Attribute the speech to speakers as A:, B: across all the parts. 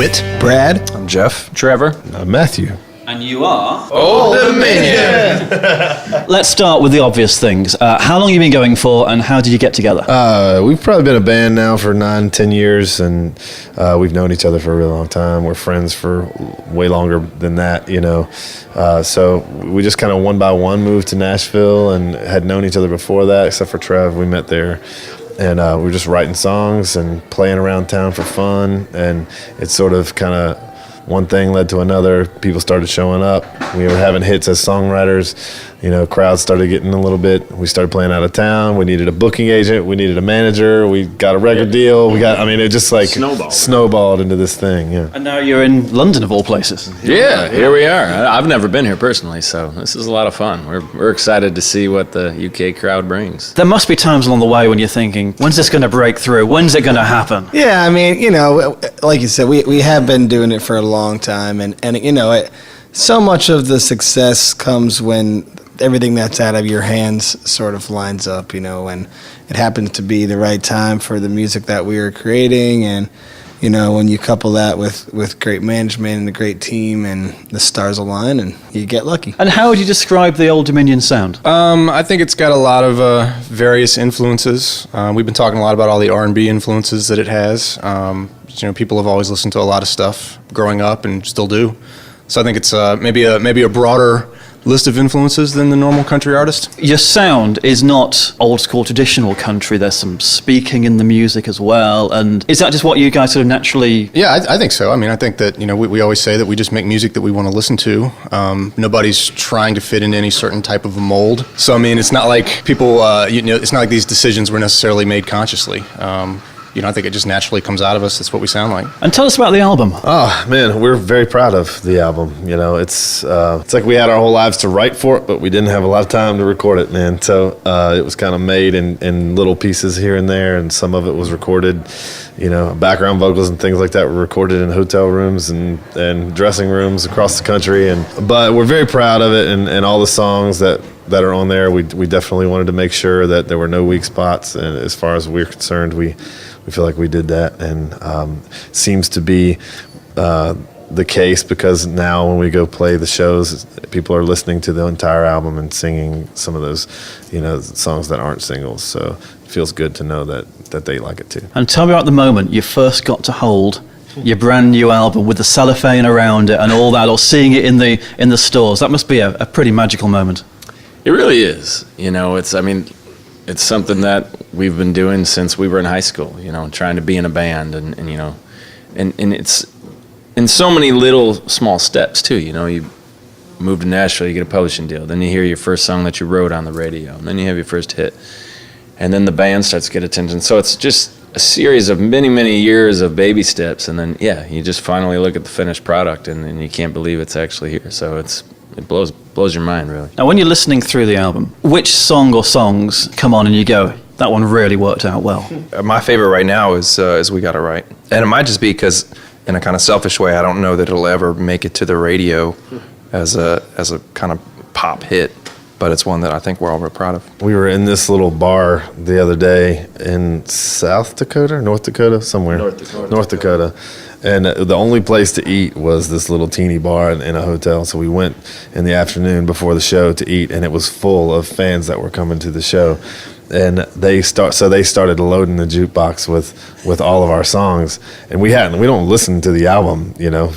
A: Whit.
B: Brad.
C: I'm Jeff.
D: Trevor.
E: Matthew.
F: And you are?
E: Old Dominion!
F: Let's start with the obvious things. How long have you been going for, and how did you get together?
E: We've probably been a band now for 9-10 years, and we've known each other for a really long time. We're friends for way longer than that, you know. So we just kind of one by one moved to Nashville and had known each other before that, except for Trev. We met there. And we were just writing songs and playing around town for fun, and it's sort of kind of one thing led to another. People started showing up. We were having hits as songwriters. You know, crowds started getting a little bit. We started playing out of town. We needed a booking agent. We needed a manager. We got a record deal. It just like snowballed into this thing. Yeah.
F: And now you're in London, of all places.
D: Yeah, here we are. I've never been here personally, so this is a lot of fun. We're excited to see what the UK crowd brings.
F: There must be times along the way when you're thinking, when's this going to break through? When's it going to happen?
B: Yeah, I mean, you know, like you said, we have been doing it for a long time, and you know, so much of the success comes when everything that's out of your hands sort of lines up, you know, and it happens to be the right time for the music that we are creating, and you know, when you couple that with great management and a great team, and the stars align, and you get lucky.
F: And how would you describe the Old Dominion sound?
C: I think it's got a lot of various influences. We've been talking a lot about all the R&B influences that it has. You know, people have always listened to a lot of stuff growing up and still do. So I think it's maybe a broader list of influences than the normal country artist.
F: Your sound is not old school traditional country. There's some speaking in the music as well. And is that just what you guys sort of naturally...
C: Yeah, I think so. I mean, I think that, you know, we always say that we just make music that we want to listen to. Nobody's trying to fit into any certain type of a mold. So, I mean, it's not like people, you know, it's not like these decisions were necessarily made consciously. You know, I think it just naturally comes out of us. That's what we sound like.
F: And tell us about the album.
E: Oh, man, we're very proud of the album. You know, it's like we had our whole lives to write for it, but we didn't have a lot of time to record it, man. So it was kind of made in little pieces here and there, and some of it was recorded, you know, background vocals and things like that were recorded in hotel rooms and dressing rooms across the country. But we're very proud of it, and all the songs that are on there, we definitely wanted to make sure that there were no weak spots. And as far as we're concerned, we feel like we did that, and seems to be the case, because now when we go play the shows, people are listening to the entire album and singing some of those, you know, songs that aren't singles. So it feels good to know that they like it too.
F: And tell me about the moment you first got to hold your brand new album with the cellophane around it and all that, or seeing it in the stores. That must be a pretty magical moment.
D: It really is. You know, it's something that we've been doing since we were in high school, you know, trying to be in a band, and you know, and it's in so many little small steps too. You know, you move to Nashville, you get a publishing deal, then you hear your first song that you wrote on the radio, and then you have your first hit, and then the band starts to get attention. So it's just a series of many years of baby steps, and then you just finally look at the finished product, and you can't believe it's actually here. So it blows your mind, really.
F: Now, when you're listening through the album, which song or songs come on and you go, that one really worked out well?
A: My favorite right now is We Got It Right. And it might just be because, in a kind of selfish way, I don't know that it'll ever make it to the radio as a kind of pop hit, but it's one that I think we're all real proud of.
E: We were in this little bar the other day in North Dakota, somewhere. North Dakota. And the only place to eat was this little teeny bar in a hotel. So we went in the afternoon before the show to eat, and it was full of fans that were coming to the show. And they started loading the jukebox with all of our songs, and we don't listen to the album, you know,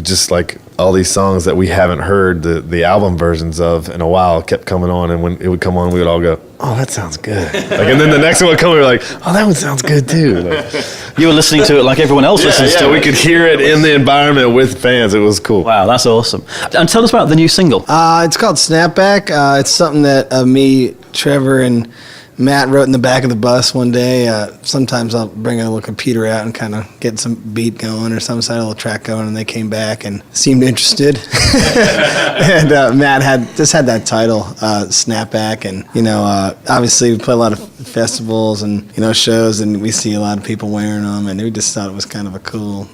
E: just like all these songs that we haven't heard the album versions of in a while kept coming on, and when it would come on, we would all go, oh, that sounds good. And then the next one would come, we were like, oh, that one sounds good too.
F: You were listening to it like everyone else listens to it.
E: We could hear it in the environment with fans. It was cool.
F: Wow, that's awesome. And tell us about the new single.
B: It's called Snapback. It's something that me, Trevor, and Matt wrote in the back of the bus one day. Sometimes I'll bring a little computer out and kind of get some beat going or some side of a little track going, and they came back and seemed interested. And Matt had that title, Snapback, and you know, obviously we play a lot of festivals and, you know, shows, and we see a lot of people wearing them, and we just thought it was kind of a cool,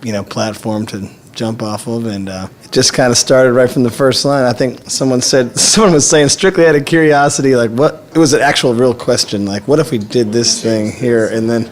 B: you know, platform to jump off of, and it just kind of started right from the first line. I think someone was saying, strictly out of curiosity, like, what, it was an actual real question, like, what if we did this thing here, and then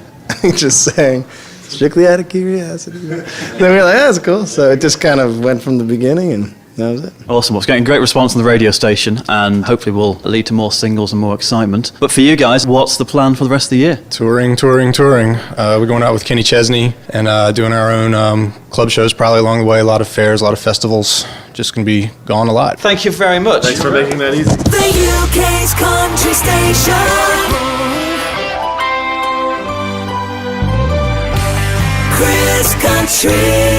B: just saying strictly out of curiosity. Then we were like, that's cool. So it just kind of went from the beginning, and that was it.
F: Awesome. Well, it's getting great response on the radio station, and hopefully will lead to more singles and more excitement. But for you guys, what's the plan for the rest of the year?
C: Touring. We're going out with Kenny Chesney and doing our own club shows probably along the way. A lot of fairs, a lot of festivals. Just going to be gone a lot.
F: Thank you very much.
E: Thanks for making that easy.
G: The UK's country station. Chris Country.